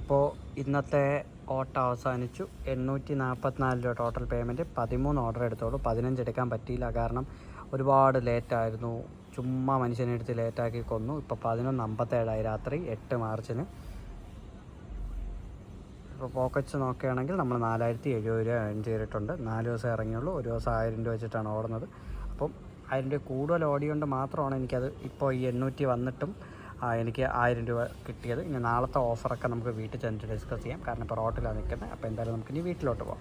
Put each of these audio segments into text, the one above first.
അപ്പോൾ ഇന്നത്തെ ഓട്ടം അവസാനിച്ചു. 844 രൂപ ടോട്ടൽ പേയ്മെൻറ്റ്. 13 ഓർഡർ എടുത്തോളൂ. 15 എടുക്കാൻ പറ്റിയില്ല, കാരണം ഒരുപാട് ലേറ്റായിരുന്നു. ചുമ്മാ മനുഷ്യനെ എടുത്ത് ലേറ്റാക്കി കൊന്നു. ഇപ്പോൾ 11:57 രാത്രി 8 മാർച്ചിന്. ഇപ്പോൾ പോക്കറ്റ്സ് നോക്കുകയാണെങ്കിൽ നമ്മൾ 4070 രൂപ ഏൺ ചെയ്തിട്ടുണ്ട്. 4 ദിവസം ഇറങ്ങിയുള്ളൂ. ഒരു ദിവസം 1000 രൂപ വെച്ചിട്ടാണ് ഓടുന്നത്. അപ്പം 1000 രൂപ കൂടുതൽ ഓടിയുകൊണ്ട് മാത്രമാണ് എനിക്കത് ഇപ്പോൾ ഈ 800 വന്നിട്ടും എനിക്ക് 1000 രൂപ കിട്ടിയത്. ഇനി നാളത്തെ ഓഫറൊക്കെ നമുക്ക് വീട്ടിൽ ചെന്നിട്ട് ഡിസ്കസ് ചെയ്യാം, കാരണം ഇപ്പോൾ റോട്ടിലാണ് നിൽക്കുന്നത്. അപ്പോൾ എന്തായാലും നമുക്ക് ഇനി വീട്ടിലോട്ട് പോകാം.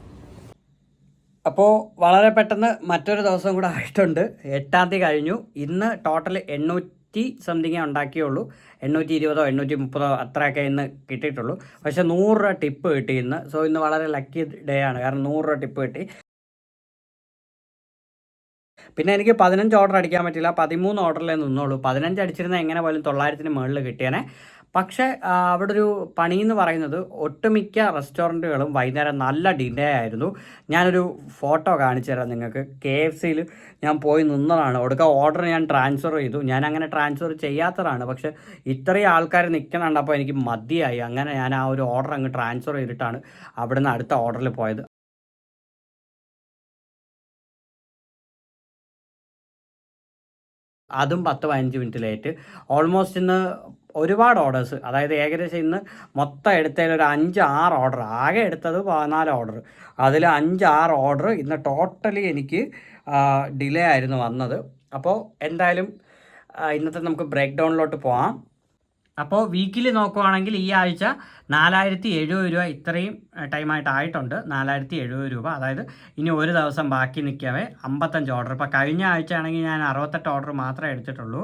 അപ്പോൾ വളരെ പെട്ടെന്ന് മറ്റൊരു ദിവസം കൂടെ ആയിട്ടുണ്ട്. 8-ാം തീയതി കഴിഞ്ഞു. ഇന്ന് ടോട്ടൽ 800 സംതിങ്ങേ ഉണ്ടാക്കിയുള്ളൂ. 820 830 അത്രയൊക്കെ ഇന്ന് കിട്ടിയിട്ടുള്ളൂ. പക്ഷേ 100 രൂപ ടിപ്പ് കിട്ടി ഇന്ന്. സോ ഇന്ന് വളരെ ലക്കി ഡേ ആണ്, കാരണം 100 രൂപ ടിപ്പ് കിട്ടി. പിന്നെ എനിക്ക് 15 ഓർഡർ അടിക്കാൻ പറ്റില്ല. 13 ഓർഡറിലേ നിന്നുള്ളൂ. 15 അടിച്ചിരുന്ന എങ്ങനെ പോലും 900-ന് മുകളിൽ കിട്ടിയേനെ. പക്ഷേ അവിടെ ഒരു പണി എന്ന് പറയുന്നത്, ഒട്ടുമിക്ക റെസ്റ്റോറൻറ്റുകളും വൈകുന്നേരം നല്ല ഡിലേ ആയിരുന്നു. ഞാനൊരു ഫോട്ടോ കാണിച്ചു തരാം നിങ്ങൾക്ക്. KFCയിൽ ഞാൻ പോയി നിന്നതാണ്. ഒടുക്ക ഓർഡർ ഞാൻ ട്രാൻസ്ഫർ ചെയ്തു. ഞാൻ അങ്ങനെ ട്രാൻസ്ഫർ ചെയ്യാത്തതാണ്, പക്ഷേ ഇത്രയും ആൾക്കാർ നിൽക്കണുണ്ട്. അപ്പോൾ എനിക്ക് മതിയായി. അങ്ങനെ ഞാൻ ആ ഒരു ഓർഡർ അങ്ങ് ട്രാൻസ്ഫർ ചെയ്തിട്ടാണ് അവിടുന്ന് അടുത്ത ഓർഡറിൽ പോയത്. അതും 10-15 മിനിറ്റ് ലേറ്റ്. ഓൾമോസ്റ്റ് ഇന്ന് ഒരുപാട് ഓർഡേഴ്സ്, അതായത് ഏകദേശം ഇന്ന് മൊത്തം എടുത്തതിൽ ഒരു 5-6 ഓർഡർ, ആകെ എടുത്തത് 14 ഓർഡർ, അതിൽ 5-6 ഓർഡർ ഇന്ന് ടോട്ടലി എനിക്ക് ഡിലേ ആയിരുന്നു വന്നത്. അപ്പോൾ എന്തായാലും ഇന്നത്തെ നമുക്ക് ബ്രേക്ക് ഡൗണിലോട്ട് പോകാം. അപ്പോൾ വീക്കിലി നോക്കുവാണെങ്കിൽ ഈ ആഴ്ച 4070 രൂപ ഇത്രയും ടൈമായിട്ടായിട്ടുണ്ട്. 4070 രൂപ, അതായത് ഇനി ഒരു ദിവസം ബാക്കി നിൽക്കവേ 55 ഓർഡർ. ഇപ്പോൾ കഴിഞ്ഞ ആഴ്ച ആണെങ്കിൽ ഞാൻ 68 ഓർഡർ മാത്രമേ എടുത്തിട്ടുള്ളൂ.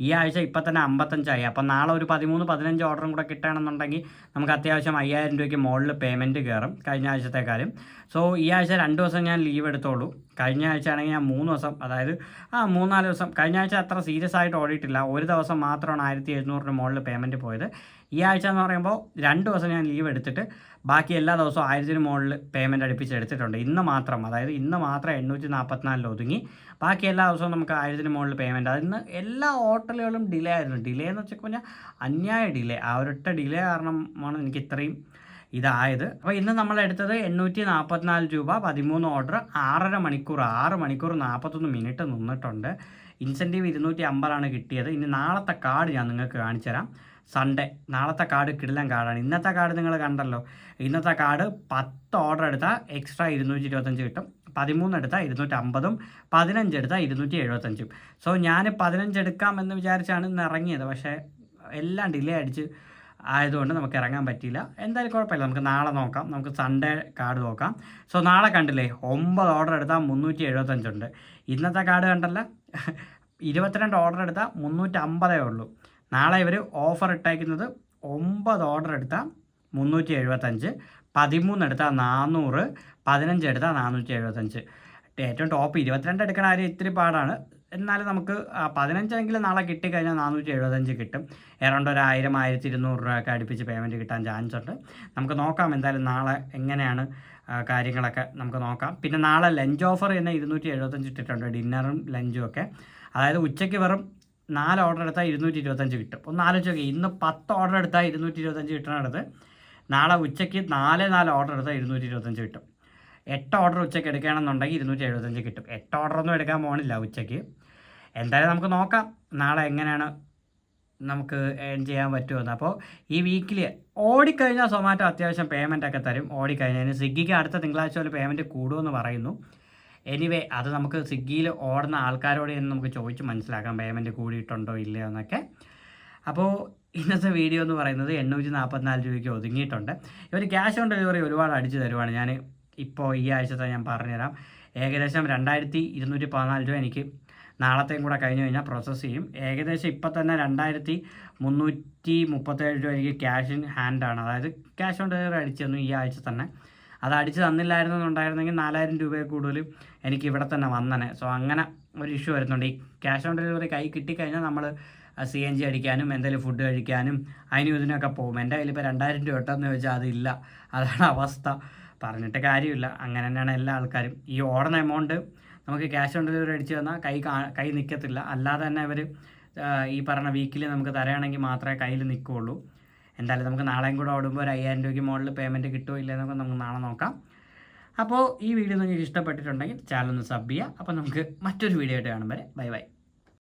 ഈ ആഴ്ച ഇപ്പം തന്നെ 55 അപ്പം നാളെ ഒരു 13-15 ഓർഡറും കൂടെ കിട്ടുകയാണെന്നുണ്ടെങ്കിൽ നമുക്ക് അത്യാവശ്യം 5000 രൂപയ്ക്ക് മുകളിൽ പേയ്മെൻറ്റ് കയറും കഴിഞ്ഞ ആഴ്ചത്തെക്കാളും. സോ ഈ ആഴ്ച 2 ദിവസം ഞാൻ ലീവ് എടുത്തോളൂ. കഴിഞ്ഞ ആഴ്ച ആണെങ്കിൽ ഞാൻ 3 ദിവസം, അതായത് 3-4 ദിവസം. കഴിഞ്ഞ ആഴ്ച അത്ര സീരിയസ് ആയിട്ട് ഓടിയിട്ടില്ല. ഒരു ദിവസം മാത്രമാണ് 1700-ന് മുകളിൽ പേയ്മെൻറ്റ് പോയത്. ഈ ആഴ്ച എന്ന് പറയുമ്പോൾ 2 ദിവസം ഞാൻ ലീവ് എടുത്തിട്ട് ബാക്കി എല്ലാ ദിവസവും 1000-ന് മുകളിൽ പേയ്മെൻറ്റ് അടുപ്പിച്ച് എടുത്തിട്ടുണ്ട്. ഇന്ന് മാത്രം, അതായത് ഇന്ന് മാത്രം 844 ഒതുങ്ങി. ബാക്കി എല്ലാ ദിവസവും നമുക്ക് 1000-ന് മുകളിൽ പേയ്മെൻറ്റ്. അതിന്ന് എല്ലാ ഹോട്ടലുകളും ഡിലേ ആയിരുന്നു. ഡിലേ എന്ന് വെച്ചാൽ കഴിഞ്ഞാൽ അന്യായ ഡിലേ. ആ ഒരൊറ്റ ഡിലേ കാരണമാണ് എനിക്ക് ഇത്രയും ഇതായത്. അപ്പോൾ ഇന്ന് നമ്മൾ എടുത്തത് 844 രൂപ, 13 ഓർഡർ, 6.5 മണിക്കൂർ, 6 മണിക്കൂർ 41 മിനിറ്റ് നിന്നിട്ടുണ്ട്. ഇൻസെൻറ്റീവ് 250 കിട്ടിയത്. ഇനി നാളത്തെ കാർഡ് ഞാൻ നിങ്ങൾക്ക് കാണിച്ചു തരാം. സൺഡേ നാളത്തെ കാർഡ് കിടിലൻ കാർഡാണ്. ഇന്നത്തെ കാർഡ് നിങ്ങൾ കണ്ടല്ലോ. ഇന്നത്തെ കാർഡ് 10 ഓർഡർ എടുത്താൽ എക്സ്ട്രാ 225 കിട്ടും. 13 എടുത്താൽ 250, 15 എടുത്താൽ 275. സോ ഞാൻ 15 എടുക്കാമെന്ന് വിചാരിച്ചാണ് ഇന്ന് ഇറങ്ങിയത്. പക്ഷേ എല്ലാം ഡിലേ അടിച്ച് ആയതുകൊണ്ട് നമുക്ക് ഇറങ്ങാൻ പറ്റിയില്ല. എന്തായാലും കുഴപ്പമില്ല, നമുക്ക് നാളെ നോക്കാം. നമുക്ക് സൺഡേ കാർഡ് നോക്കാം. സോ നാളെ കണ്ടില്ലേ, 9 ഓർഡർ എടുത്താൽ 375 ഉണ്ട്. ഇന്നത്തെ കാർഡ് കണ്ടല്ല, 22 ഓർഡർ എടുത്താൽ 350 ഉള്ളൂ. നാളെ ഇവർ ഓഫർ ഇട്ടേക്കുന്നത് 9 ഓർഡർ എടുത്താൽ 375, 13 എടുത്താൽ 400, 15 എടുത്താൽ 475. ഏറ്റവും ടോപ്പ് 22 എടുക്കണ കാര്യം ഇത്തിരി പാടാണ്. എന്നാലും നമുക്ക് 15 നാളെ കിട്ടിക്കഴിഞ്ഞാൽ 475 കിട്ടും. ഏറൗണ്ട് ഒരു 1000, 1200 രൂപയൊക്കെ അടുപ്പിച്ച് പേയ്മെൻറ്റ് കിട്ടാൻ ചാൻസ് ഉണ്ട്. നമുക്ക് നോക്കാം എന്തായാലും നാളെ എങ്ങനെയാണ് കാര്യങ്ങളൊക്കെ നമുക്ക് നോക്കാം. പിന്നെ നാളെ ലഞ്ച് ഓഫർ തന്നെ 275 ഇട്ടിട്ടുണ്ട്, ഡിന്നറും ലഞ്ചും ഒക്കെ. അതായത് ഉച്ചയ്ക്ക് വെറും 4 ഓർഡർ എടുത്താൽ 225 കിട്ടും. ഒന്ന് ആലോചിച്ച് നോക്കി, ഇന്ന് 10 ഓർഡർ എടുത്താൽ 225 കിട്ടണത്, നാളെ ഉച്ചയ്ക്ക് 4 ഓർഡർ എടുത്താൽ 225 കിട്ടും. 8 ഓർഡർ ഉച്ചയ്ക്ക് എടുക്കുകയാണെന്നുണ്ടെങ്കിൽ 275 കിട്ടും. 8 ഓർഡറൊന്നും എടുക്കാൻ പോകണില്ല ഉച്ചയ്ക്ക്. എന്തായാലും നമുക്ക് നോക്കാം നാളെ എങ്ങനെയാണ് നമുക്ക് ഏൺ ചെയ്യാൻ പറ്റുമെന്ന്. അപ്പോൾ ഈ വീക്കിൽ ഓടിക്കഴിഞ്ഞാൽ സൊമാറ്റോ അത്യാവശ്യം പേയ്മെൻ്റ് ഒക്കെ തരും. ഓടിക്കഴിഞ്ഞാൽ സ്വിഗ്ഗിക്ക് അടുത്ത തിങ്കളാഴ്ച ഒരു പേയ്മെൻറ്റ് കൂടുമെന്ന് പറയുന്നു. എനിവേ അത് നമുക്ക് സ്വിഗ്ഗിയിൽ ഓടുന്ന ആൾക്കാരോട് നമുക്ക് ചോദിച്ച് മനസ്സിലാക്കാം പേയ്മെൻറ്റ് കൂടിയിട്ടുണ്ടോ ഇല്ലയോ എന്നൊക്കെ. അപ്പോൾ ഇന്നത്തെ വീഡിയോ എന്ന് പറയുന്നത് 844 രൂപയ്ക്ക് ഒതുങ്ങിയിട്ടുണ്ട്. ഇവർ ക്യാഷ് ഓൺ ഡെലിവറി ഒരുപാട് അടിച്ചു തരുവാണ്. ഞാൻ ഇപ്പോൾ ഈ ആഴ്ചത്തെ ഞാൻ പറഞ്ഞുതരാം. ഏകദേശം 2214 രൂപ എനിക്ക് നാളത്തെയും കൂടെ കഴിഞ്ഞ് കഴിഞ്ഞാൽ പ്രോസസ്സ് ചെയ്യും. ഏകദേശം ഇപ്പം തന്നെ 2337 രൂപ എനിക്ക് ക്യാഷ് ഇൻ ഹാൻഡാണ്, അതായത് ക്യാഷ് ഓൺ ഡെലിവറി അടിച്ചു തന്നു ഈ ആഴ്ച തന്നെ. അത് അടിച്ച് തന്നില്ലായിരുന്നു എന്നുണ്ടായിരുന്നെങ്കിൽ 4000 രൂപയെ കൂടുതലും എനിക്ക് ഇവിടെ തന്നെ വന്നനെ. സോ അങ്ങനെ ഒരു ഇഷ്യൂ വരുന്നുണ്ട്. ഈ ക്യാഷ് ഓൺ ഡെലിവറി കൈ കിട്ടിക്കഴിഞ്ഞാൽ നമ്മൾ CNG അടിക്കാനും എന്തെങ്കിലും ഫുഡ് കഴിക്കാനും അതിനും ഇതിനൊക്കെ പോകും. എൻ്റെ കയ്യിൽ ഇപ്പോൾ 2000 രൂപ ഇട്ടെന്ന് ചോദിച്ചാൽ അതില്ല. അതാണ് അവസ്ഥ. പറഞ്ഞിട്ട് കാര്യമില്ല. അങ്ങനെ തന്നെയാണ് എല്ലാ ആൾക്കാരും. ഈ ഓടുന്ന എമൗണ്ട് നമുക്ക് ക്യാഷ് ഓൺ ഡെലിവറി അടിച്ച് തന്നാൽ കൈ നിൽക്കത്തില്ല. അല്ലാതെ തന്നെ ഇവർ ഈ പറഞ്ഞ വീക്കിൽ നമുക്ക് തരാണെങ്കിൽ മാത്രമേ കയ്യിൽ നിൽക്കുകയുള്ളൂ. എന്തായാലും നമുക്ക് നാളെയും കൂടെ ഓടുമ്പോൾ ഒരു 5000 രൂപയ്ക്ക് മുകളിൽ പേയ്മെൻറ്റ് കിട്ടുമോ ഇല്ലെന്നൊക്കെ നമുക്ക് നാളെ നോക്കാം. അപ്പോൾ ഈ വീഡിയോ നിങ്ങൾക്ക് ഇഷ്ടപ്പെട്ടിട്ടുണ്ടെങ്കിൽ ചാനൽ ഒന്ന് സബ് ചെയ്യുക. അപ്പോൾ നമുക്ക് മറ്റൊരു വീഡിയോ ആയിട്ട് കാണും വരെ ബൈ ബൈ.